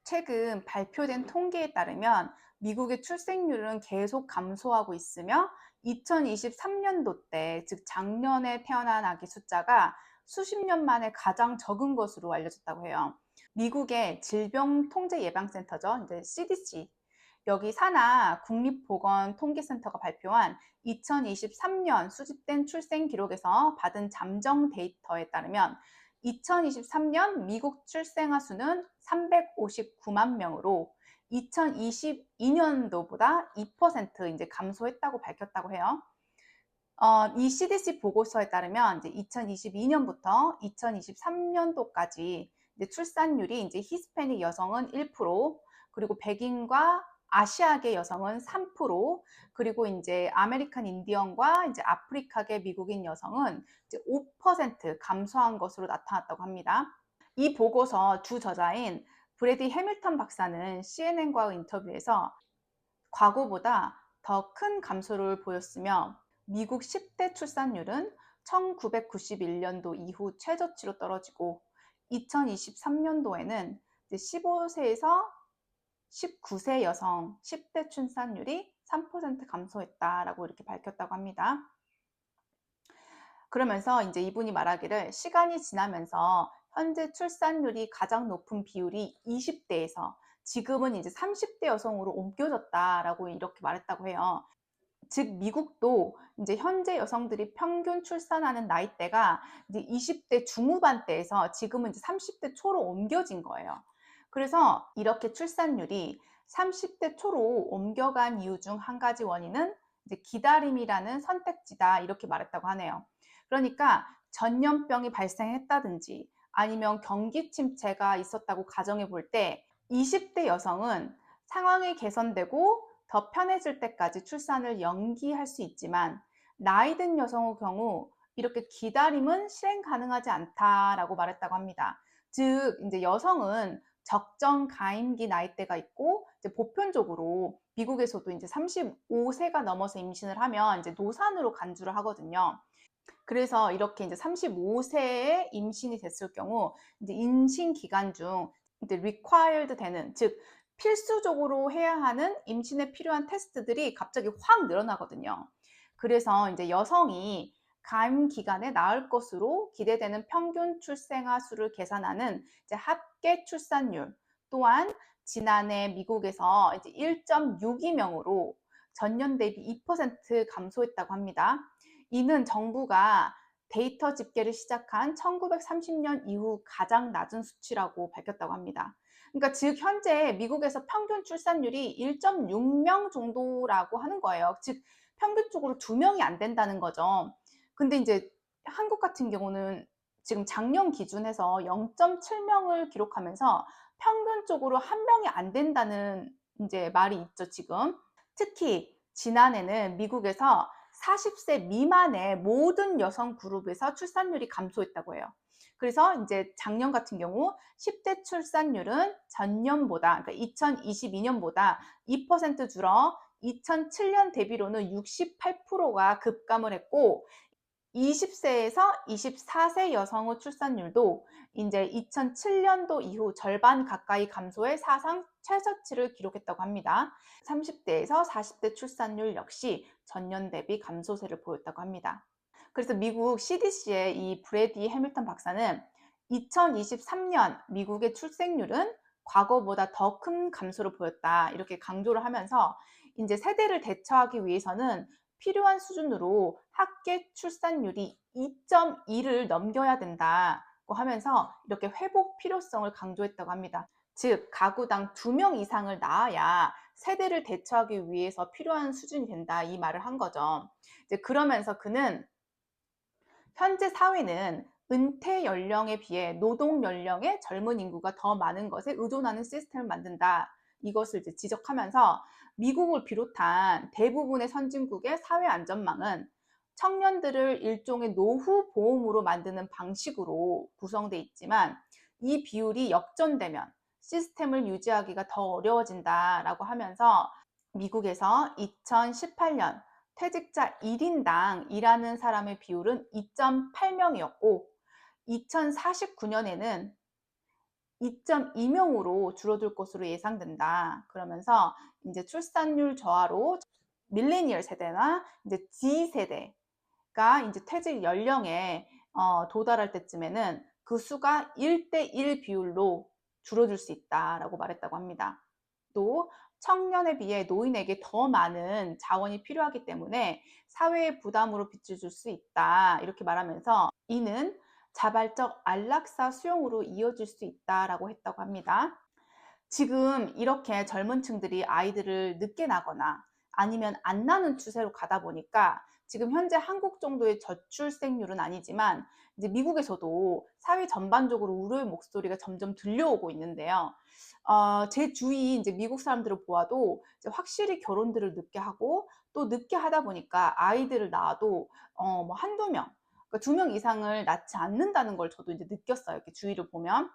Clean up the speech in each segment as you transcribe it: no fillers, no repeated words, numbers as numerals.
최근 발표된 통계에 따르면 미국의 출생률은 계속 감소하고 있으며 2023년도 때, 즉 작년에 태어난 아기 숫자가 수십 년 만에 가장 적은 것으로 알려졌다고 해요. 미국의 질병통제예방센터죠, 이제 CDC. 여기 산하 국립보건통계센터가 발표한 2023년 수집된 출생 기록에서 받은 잠정 데이터에 따르면 2023년 미국 출생아 수는 359만 명으로 2022년도보다 2% 이제 감소했다고 밝혔다고 해요. 이 CDC 보고서에 따르면 이제 2022년부터 2023년도까지 이제 출산율이 이제 히스패닉 여성은 1%, 그리고 백인과 아시아계 여성은 3%, 그리고 이제 아메리칸 인디언과 이제 아프리카계 미국인 여성은 이제 5% 감소한 것으로 나타났다고 합니다. 이 보고서 주 저자인 브래디 해밀턴 박사는 CNN과의 인터뷰에서 과거보다 더 큰 감소를 보였으며 미국 10대 출산율은 1991년도 이후 최저치로 떨어지고 2023년도에는 15세에서 19세 여성 10대 출산율이 3% 감소했다라고 이렇게 밝혔다고 합니다. 그러면서 이제 이분이 말하기를 시간이 지나면서 현재 출산율이 가장 높은 비율이 20대에서 지금은 이제 30대 여성으로 옮겨졌다라고 이렇게 말했다고 해요. 즉 미국도 이제 현재 여성들이 평균 출산하는 나이대가 이제 20대 중후반대에서 지금은 이제 30대 초로 옮겨진 거예요. 그래서 이렇게 출산율이 30대 초로 옮겨간 이유 중 한 가지 원인은 이제 기다림이라는 선택지다 이렇게 말했다고 하네요. 그러니까 전염병이 발생했다든지 아니면 경기 침체가 있었다고 가정해 볼 때 20대 여성은 상황이 개선되고 더 편해질 때까지 출산을 연기할 수 있지만 나이 든 여성의 경우 이렇게 기다림은 실행 가능하지 않다라고 말했다고 합니다. 즉 이제 여성은 적정 가임기 나이대가 있고 이제 보편적으로 미국에서도 이제 35세가 넘어서 임신을 하면 이제 노산으로 간주를 하거든요. 그래서 이렇게 이제 35세에 임신이 됐을 경우 이제 임신 기간 중 이제 required 되는, 즉 필수적으로 해야 하는 임신에 필요한 테스트들이 갑자기 확 늘어나거든요. 그래서 이제 여성이 가임 기간에 낳을 것으로 기대되는 평균 출생아 수를 계산하는 이제 합계 출산율 또한 지난해 미국에서 이제 1.62명으로 전년 대비 2% 감소했다고 합니다. 이는 정부가 데이터 집계를 시작한 1930년 이후 가장 낮은 수치라고 밝혔다고 합니다. 그러니까 즉 현재 미국에서 평균 출산율이 1.6명 정도라고 하는 거예요. 즉 평균적으로 2명이 안 된다는 거죠. 근데 이제 한국 같은 경우는 지금 작년 기준에서 0.7명을 기록하면서 평균적으로 1명이 안 된다는 이제 말이 있죠, 지금. 특히 지난해는 미국에서 40세 미만의 모든 여성 그룹에서 출산율이 감소했다고 해요. 그래서 이제 작년 같은 경우 10대 출산율은 전년보다, 그러니까 2022년보다 2% 줄어 2007년 대비로는 68%가 급감을 했고 20세에서 24세 여성의 출산율도 이제 2007년도 이후 절반 가까이 감소해 사상 최저치를 기록했다고 합니다. 30대에서 40대 출산율 역시 전년 대비 감소세를 보였다고 합니다. 그래서 미국 CDC의 이 브래디 해밀턴 박사는 2023년 미국의 출생률은 과거보다 더 큰 감소를 보였다 이렇게 강조를 하면서 이제 세대를 대처하기 위해서는 필요한 수준으로 합계 출산율이 2.2를 넘겨야 된다고 하면서 이렇게 회복 필요성을 강조했다고 합니다. 즉 가구당 2명 이상을 낳아야 세대를 대처하기 위해서 필요한 수준이 된다 이 말을 한 거죠. 이제 그러면서 그는 현재 사회는 은퇴 연령에 비해 노동 연령의 젊은 인구가 더 많은 것에 의존하는 시스템을 만든다. 이것을 이제 지적하면서 미국을 비롯한 대부분의 선진국의 사회 안전망은 청년들을 일종의 노후 보험으로 만드는 방식으로 구성되어 있지만 이 비율이 역전되면 시스템을 유지하기가 더 어려워진다라고 하면서 미국에서 2018년 퇴직자 1인당 일하는 사람의 비율은 2.8명이었고 2049년에는 2.2명으로 줄어들 것으로 예상된다. 그러면서 이제 출산율 저하로 밀레니얼 세대나 이제 Z 세대가 이제 퇴직 연령에 도달할 때쯤에는 그 수가 1대1 비율로 줄어들 수 있다라고 말했다고 합니다. 또 청년에 비해 노인에게 더 많은 자원이 필요하기 때문에 사회의 부담으로 빚어질 수 있다. 이렇게 말하면서 이는 자발적 안락사 수용으로 이어질 수 있다라고 했다고 합니다. 지금 이렇게 젊은 층들이 아이들을 늦게 낳거나 아니면 안 낳는 추세로 가다 보니까 지금 현재 한국 정도의 저출생률은 아니지만 이제 미국에서도 사회 전반적으로 우려의 목소리가 점점 들려오고 있는데요. 제 주위 이제 미국 사람들을 보아도 이제 확실히 결혼들을 늦게 하고 또 늦게 하다 보니까 아이들을 낳아도 뭐 한두 명, 그러니까 2명 이상을 낳지 않는다는 걸 저도 이제 느꼈어요. 이렇게 주위를 보면.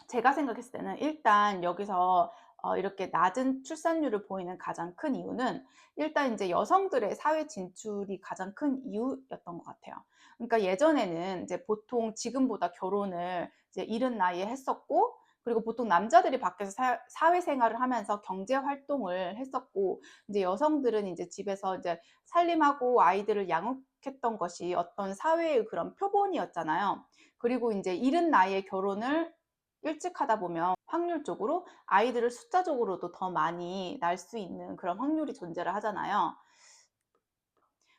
제가 생각했을 때는 일단 여기서 이렇게 낮은 출산율을 보이는 가장 큰 이유는 일단 이제 여성들의 사회 진출이 가장 큰 이유였던 것 같아요. 그러니까 예전에는 이제 보통 지금보다 결혼을 이제 이른 나이에 했었고, 그리고 보통 남자들이 밖에서 사회생활을 하면서 경제 활동을 했었고, 이제 여성들은 이제 집에서 이제 살림하고 아이들을 양육했던 것이 어떤 사회의 그런 표본이었잖아요. 그리고 이제 이른 나이에 결혼을 일찍 하다 보면 확률적으로 아이들을 숫자적으로도 더 많이 낳을 수 있는 그런 확률이 존재를 하잖아요.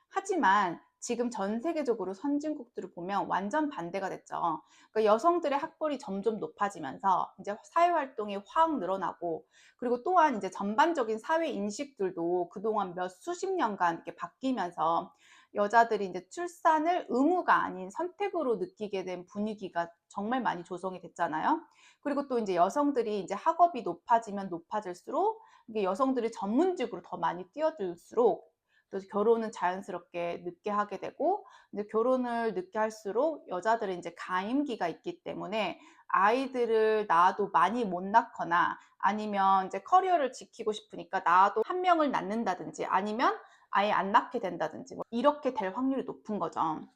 하지만 지금 전 세계적으로 선진국들을 보면 완전 반대가 됐죠. 그러니까 여성들의 학벌이 점점 높아지면서 이제 사회 활동이 확 늘어나고, 그리고 또한 이제 전반적인 사회 인식들도 그동안 몇 수십 년간 이렇게 바뀌면서 여자들이 이제 출산을 의무가 아닌 선택으로 느끼게 된 분위기가 정말 많이 조성이 됐잖아요. 그리고 또 이제 여성들이 이제 학업이 높아지면 높아질수록 이게 여성들이 전문직으로 더 많이 뛰어들수록 또 결혼은 자연스럽게 늦게 하게 되고, 이제 결혼을 늦게 할수록 여자들은 이제 가임기가 있기 때문에 아이들을 낳아도 많이 못 낳거나 아니면 이제 커리어를 지키고 싶으니까 낳아도 한 명을 낳는다든지 아니면 아예 안 낳게 된다든지 뭐 이렇게 될 확률이 높은 거죠.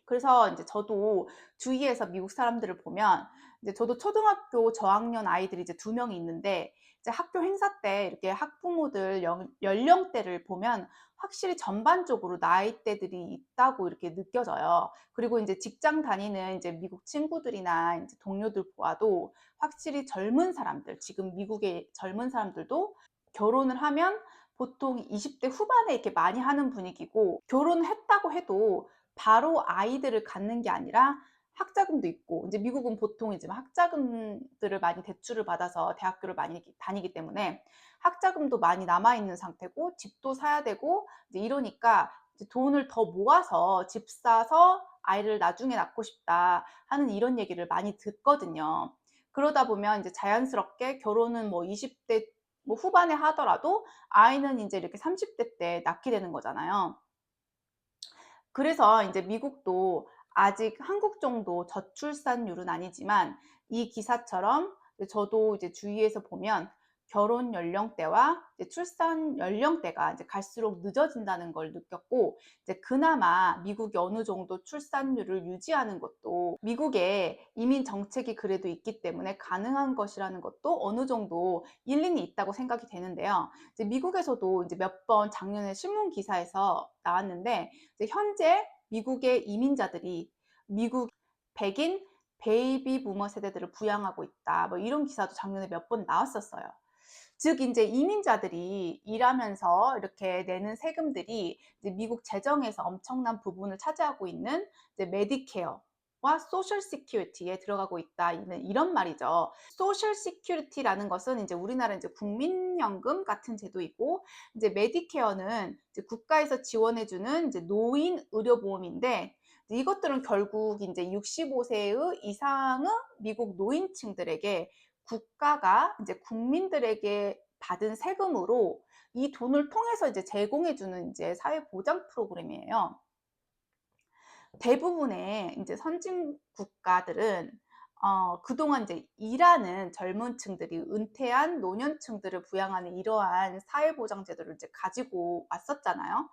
그래서 이제 저도 주위에서 미국 사람들을 보면 이제 저도 초등학교 저학년 아이들이 이제 2명이 있는데 이제 학교 행사 때 이렇게 학부모들 연령대를 보면 확실히 전반적으로 나이대들이 있다고 이렇게 느껴져요. 그리고 이제 직장 다니는 이제 미국 친구들이나 이제 동료들 보아도 확실히 젊은 사람들, 지금 미국의 젊은 사람들도 결혼을 하면 보통 20대 후반에 이렇게 많이 하는 분위기고, 결혼했다고 해도 바로 아이들을 갖는 게 아니라 학자금도 있고, 이제 미국은 보통 이제 학자금들을 많이 대출을 받아서 대학교를 많이 다니기 때문에 학자금도 많이 남아 있는 상태고 집도 사야 되고 이제 이러니까 이제 돈을 더 모아서 집 사서 아이를 나중에 낳고 싶다 하는 이런 얘기를 많이 듣거든요. 그러다 보면 이제 자연스럽게 결혼은 뭐 20대 뭐 후반에 하더라도 아이는 이제 이렇게 30대 때 낳게 되는 거잖아요. 그래서 이제 미국도 아직 한국 정도 저출산율은 아니지만 이 기사처럼 저도 이제 주위에서 보면 결혼 연령대와 이제 출산 연령대가 이제 갈수록 늦어진다는 걸 느꼈고, 이제 그나마 미국이 어느 정도 출산율을 유지하는 것도 미국의 이민 정책이 그래도 있기 때문에 가능한 것이라는 것도 어느 정도 일리는 있다고 생각이 되는데요. 이제 미국에서도 이제 몇 번 작년에 신문 기사에서 나왔는데 이제 현재 미국의 이민자들이 미국 백인 베이비 부머 세대들을 부양하고 있다. 뭐 이런 기사도 작년에 몇 번 나왔었어요. 즉 이제 이민자들이 일하면서 이렇게 내는 세금들이 이제 미국 재정에서 엄청난 부분을 차지하고 있는 이제 메디케어와 소셜 시큐리티에 들어가고 있다. 이런 말이죠. 소셜 시큐리티라는 것은 이제 우리나라 이제 국민연금 같은 제도이고, 이제 메디케어는 이제 국가에서 지원해주는 이제 노인 의료보험인데, 이것들은 결국 이제 65세 이상의 미국 노인층들에게 국가가 이제 국민들에게 받은 세금으로 이 돈을 통해서 이제 제공해주는 이제 사회 보장 프로그램이에요. 대부분의 이제 선진 국가들은 그동안 이제 일하는 젊은 층들이 은퇴한 노년층들을 부양하는 이러한 사회보장 제도를 이제 가지고 왔었잖아요.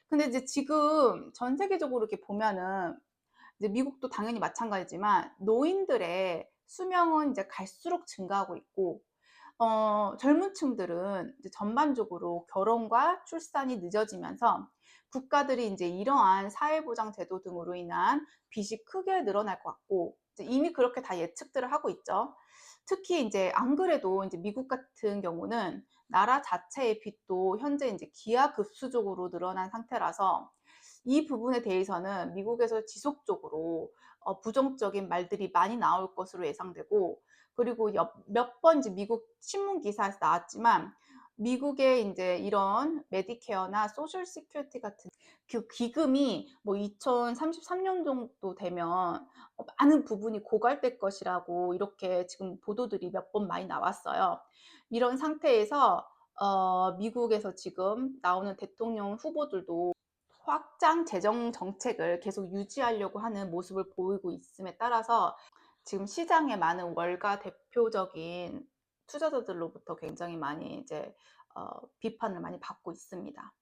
근데 이제 지금 전 세계적으로 이렇게 보면은 이제 미국도 당연히 마찬가지지만 노인들의 수명은 이제 갈수록 증가하고 있고, 젊은 층들은 이제 전반적으로 결혼과 출산이 늦어지면서 국가들이 이제 이러한 사회보장 제도 등으로 인한 빚이 크게 늘어날 것 같고, 이제 이미 그렇게 다 예측들을 하고 있죠. 특히 이제 안 그래도 이제 미국 같은 경우는 나라 자체의 빚도 현재 이제 기하급수적으로 늘어난 상태라서 이 부분에 대해서는 미국에서 지속적으로 부정적인 말들이 많이 나올 것으로 예상되고, 그리고 몇 번 이제 미국 신문 기사에서 나왔지만 미국의 이제 이런 메디케어나 소셜 시큐리티 같은 그 기금이 뭐 2033년 정도 되면 많은 부분이 고갈될 것이라고 이렇게 지금 보도들이 몇 번 많이 나왔어요. 이런 상태에서 미국에서 지금 나오는 대통령 후보들도 확장 재정 정책을 계속 유지하려고 하는 모습을 보이고 있음에 따라서 지금 시장에 많은 월가 대표적인 투자자들로부터 굉장히 많이 이제 비판을 많이 받고 있습니다.